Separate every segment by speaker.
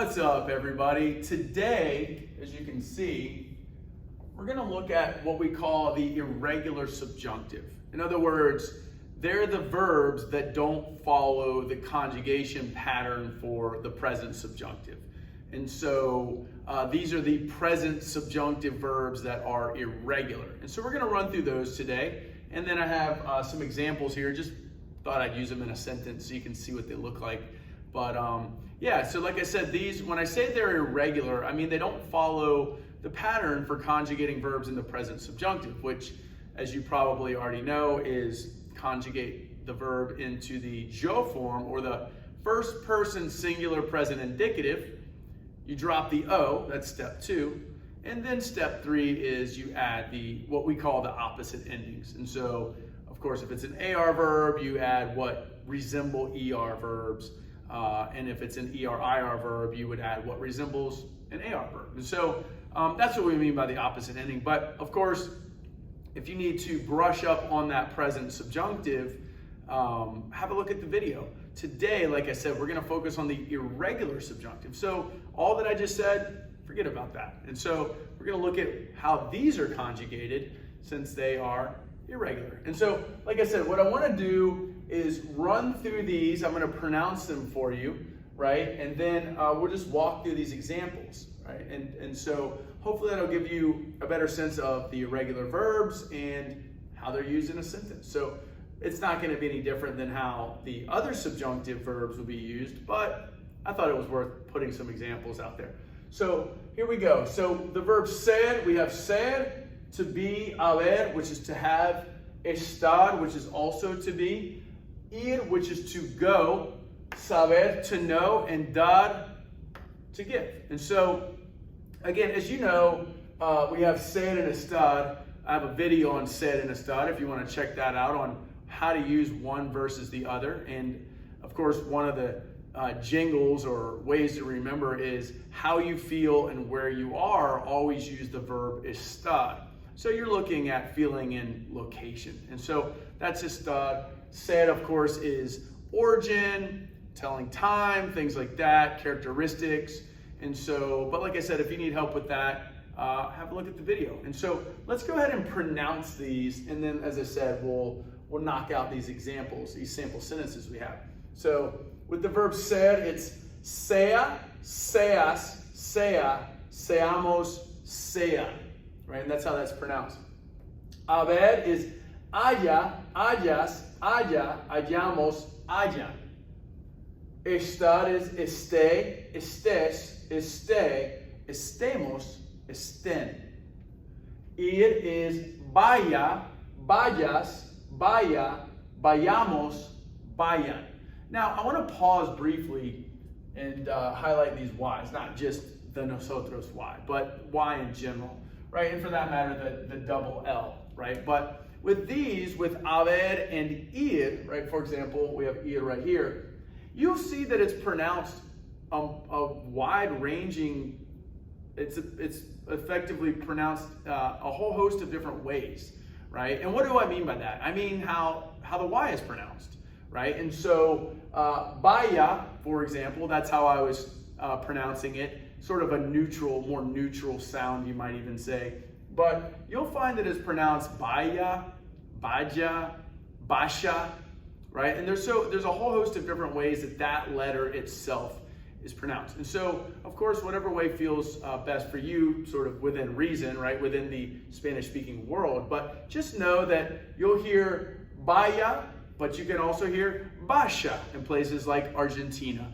Speaker 1: What's up, everybody? Today, as you can see, we're going to look at what we call the irregular subjunctive. In other words, they're the verbs that don't follow the conjugation pattern for the present subjunctive. And so these are the present subjunctive verbs that are irregular. And so we're going to run through those today. And then I have some examples here. Just thought I'd use them in a sentence so you can see what they look like. But yeah, so like I said, these, when I say they're irregular, I mean they don't follow the pattern for conjugating verbs in the present subjunctive, which, as you probably already know, is conjugate the verb into the jo form, or the first person singular present indicative. You drop the O, that's step 2. And then step 3 is you add what we call the opposite endings. And so, of course, if it's an AR verb, you add what resemble ER verbs. And if it's an ER-IR verb, you would add what resembles an AR verb. And so that's what we mean by the opposite ending. But of course, if you need to brush up on that present subjunctive, have a look at the video. Today, like I said, we're going to focus on the irregular subjunctive. So all that I just said, forget about that. And so we're going to look at how these are conjugated since they are irregular. And so, like I said, what I want to do is run through these. I'm going to pronounce them for you, right? And then we'll just walk through these examples, right? And so hopefully that'll give you a better sense of the irregular verbs and how they're used in a sentence. So it's not going to be any different than how the other subjunctive verbs will be used, but I thought it was worth putting some examples out there. So here we go. So the verb ser, we have ser, to be, haber, which is to have, estar, which is also to be, ir, which is to go, saber, to know, and dar, to give. And so, again, as you know, we have ser and estar. I have a video on ser and estar if you want to check that out on how to use one versus the other. And of course, one of the jingles or ways to remember is how you feel and where you are, always use the verb estar. So you're looking at feeling in location. And so that's estar. Ser, of course, is origin, telling time, things like that, characteristics. And so, but like I said, if you need help with that, have a look at the video. And so let's go ahead and pronounce these. And then, as I said, we'll knock out these examples, these sample sentences we have. So with the verb ser, it's sea, seas, sea, seamos, sea. Right? And that's how that's pronounced. Haber is haya, hayas, haya, hayamos, hayan. Estar is esté, estés, esté, estemos, estén. Ir is vaya, vayas, vaya, vayamos, vayan. Now, I want to pause briefly and highlight these Y's, not just the nosotros Y, but Y in general. Right, and for that matter, the double L, right? But with these, with haber and ir, right? For example, we have ir right here. You'll see that it's pronounced a wide-ranging. It's effectively pronounced a whole host of different ways, right? And what do I mean by that? I mean how the Y is pronounced, right? And so vaya, for example, that's how I was pronouncing it. Sort of a neutral, more neutral sound, you might even say. But you'll find that it's pronounced baya, baja, basha, right? And there's a whole host of different ways that letter itself is pronounced. And so, of course, whatever way feels best for you, sort of within reason, right? Within the Spanish-speaking world. But just know that you'll hear baya, but you can also hear basha in places like Argentina.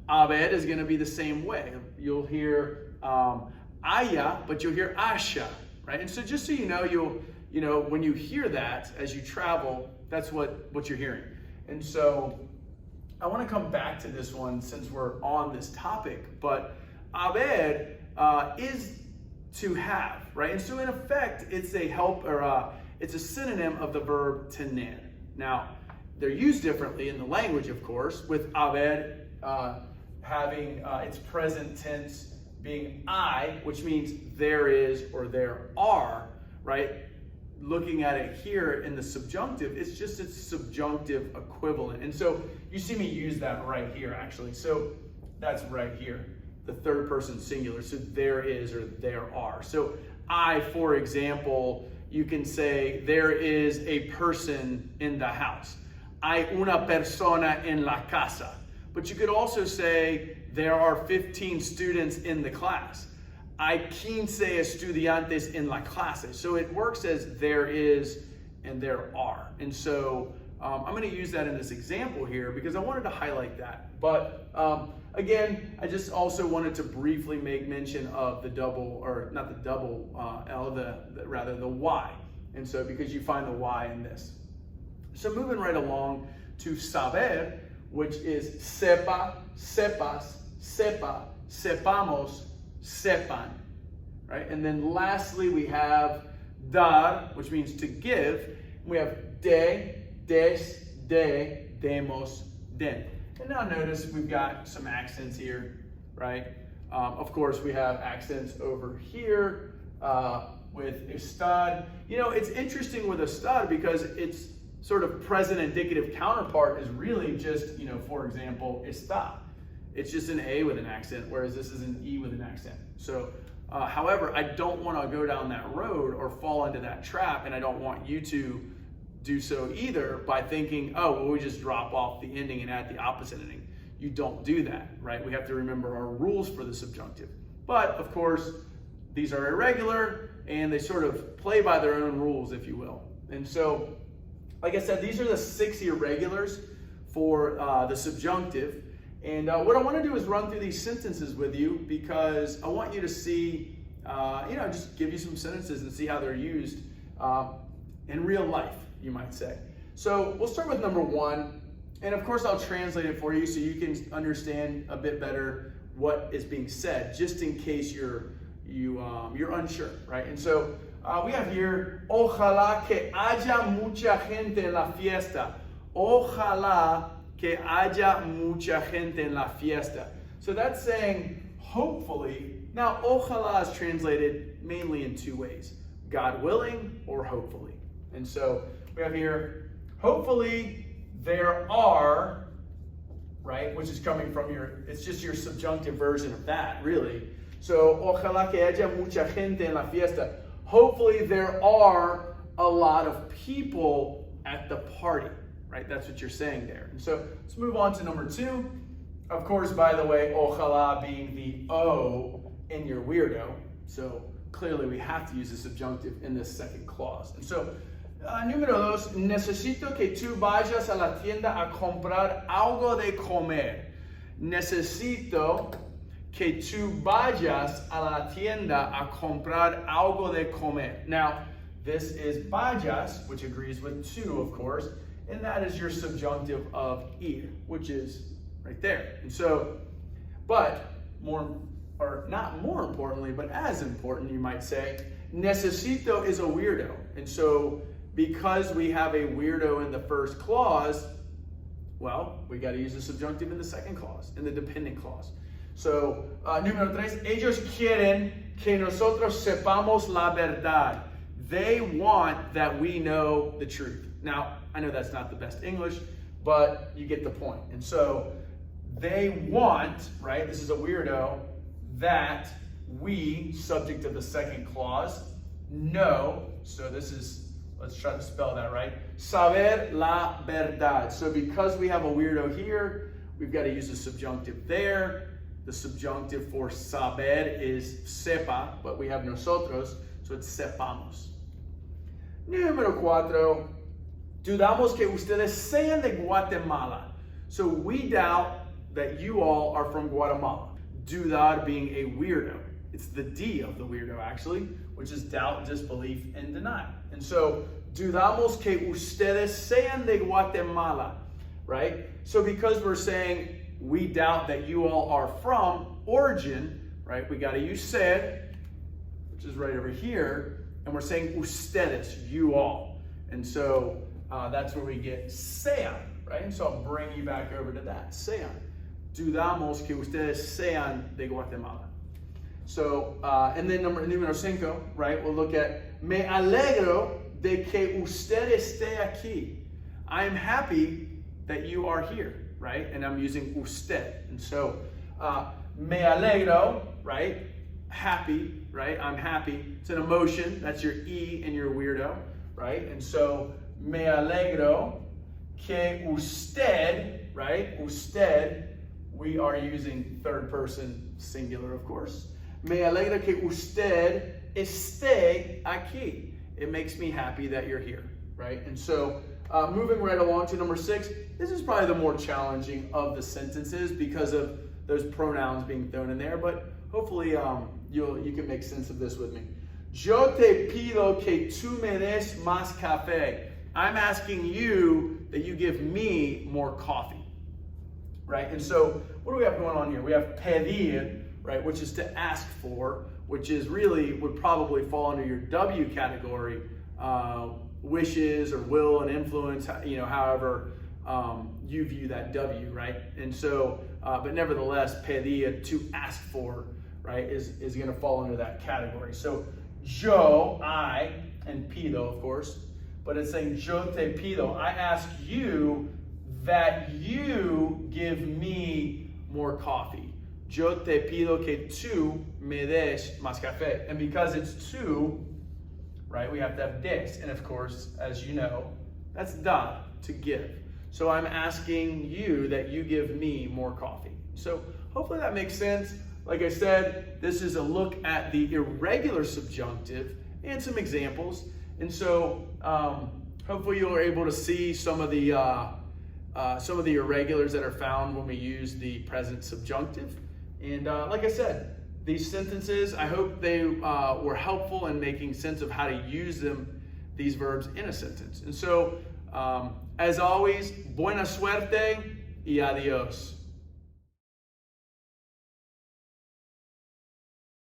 Speaker 1: Haber is going to be the same way. You'll hear aya, but you'll hear asha, right? And so just so you know, when you hear that as you travel, that's what you're hearing. And so I want to come back to this one since we're on this topic, but haber is to have, right? And so in effect, it's a it's a synonym of the verb tener. Now, they're used differently in the language, of course, with haber having its present tense being I, which means there is or there are, right? Looking at it here in the subjunctive, it's just its subjunctive equivalent. And so you see me use that right here, actually. So That's right here, the third person singular. So there is or there are. So I, for example, you can say there is a person in the house. Hay una persona en la casa. But you could also say there are 15 students in the class. Hay 15 estudiantes en la clase. So it works as there is and there are. And so I'm going to use that in this example here because I wanted to highlight that. But again, I just also wanted to briefly make mention of the double, or not the double L, rather the Y. And so because you find the Y in this. So moving right along to saber, which is sepa, sepas, sepa, sepamos, sepan. Right? And then lastly, we have dar, which means to give. We have de, des, de, demos, den. And now notice we've got some accents here, right? Of course, we have accents over here with estad. You know, it's interesting with estad because its sort of present indicative counterpart is really just, you know, for example, está. It's just an A with an accent, whereas this is an E with an accent. So, however, I don't want to go down that road or fall into that trap, and I don't want you to do so either by thinking, oh, well, we just drop off the ending and add the opposite ending. You don't do that, right? We have to remember our rules for the subjunctive. But, of course, these are irregular, and they sort of play by their own rules, if you will. And so, like I said, these are the 6 irregulars for the subjunctive. And what I want to do is run through these sentences with you because I want you to see, just give you some sentences and see how they're used in real life, you might say. So we'll start with number 1. And of course, I'll translate it for you so you can understand a bit better what is being said, just in case you're unsure, right? And so we have here, ojalá que haya mucha gente en la fiesta. Ojalá que haya mucha gente en la fiesta. So that's saying hopefully. Now, ojalá is translated mainly in 2 ways, God willing or hopefully. And so we have here, hopefully there are, right, which is coming from it's just your subjunctive version of that, really. So, ojalá que haya mucha gente en la fiesta. Hopefully there are a lot of people at the party, right? That's what you're saying there. And so let's move on to number 2. Of course, by the way, ojalá being the O in your weirdo. So clearly we have to use the subjunctive in this second clause. And so, número 2, necesito que tú vayas a la tienda a comprar algo de comer. Necesito que tú vayas a la tienda a comprar algo de comer. Now, this is vayas, which agrees with to, of course, and that is your subjunctive of ir, which is right there. And so, but not more importantly, but as important, you might say, necesito is a weirdo. And so, because we have a weirdo in the first clause, well, we got to use the subjunctive in the second clause, in the dependent clause. So, número 3, ellos quieren que nosotros sepamos la verdad. They want that we know the truth. Now, I know that's not the best English, but you get the point. And so, they want, right, this is a weirdo, that we, subject of the second clause, know, so this is, let's try to spell that right, saber la verdad. So because we have a weirdo here, we've got to use the subjunctive there. The subjunctive for saber is sepa, but we have nosotros, so it's sepamos. Número 4, dudamos que ustedes sean de Guatemala. So we doubt that you all are from Guatemala. Dudar being a weirdo. It's the D of the weirdo, actually, which is doubt, disbelief, and denial. And so, dudamos que ustedes sean de Guatemala, right? So because we're saying we doubt that you all are from origin, right? We got to use ser, which is right over here, and we're saying ustedes, you all. And so that's where we get sean, right? And so I'll bring you back over to that, sean. Dudamos que ustedes sean de Guatemala. So, and then número 5, right? We'll look at, me alegro de que usted esté aquí. I am happy that you are here, right? And I'm using usted. And so, Me alegro, right? Happy, right? I'm happy. It's an emotion. That's your E in your weirdo, right? And so, me alegro que usted, right? Usted, we are using third person singular, of course. Me alegra que usted esté aquí. It makes me happy that you're here, right? And so, moving right along to number 6, this is probably the more challenging of the sentences because of those pronouns being thrown in there, but hopefully you can make sense of this with me. Yo te pido que tú me des más café. I'm asking you that you give me more coffee, right? And so what do we have going on here? We have pedir, right, which is to ask for, which is really would probably fall under your W category, wishes or will and influence, you know, however you view that W, right? And so, but nevertheless, pedir, to ask for, right, is going to fall under that category. So, yo, I, and pido, of course, but it's saying yo te pido. I ask you that you give me more coffee. Yo te pido que tú me des más café. And because it's tú, right, we have to have des. And of course, as you know, that's da, to give. So I'm asking you that you give me more coffee. So hopefully that makes sense. Like I said, this is a look at the irregular subjunctive and some examples. And so hopefully you're able to see some of the irregulars that are found when we use the present subjunctive. And like I said, these sentences, I hope they were helpful in making sense of how to use them, these verbs in a sentence. And so, as always, buena suerte y adios.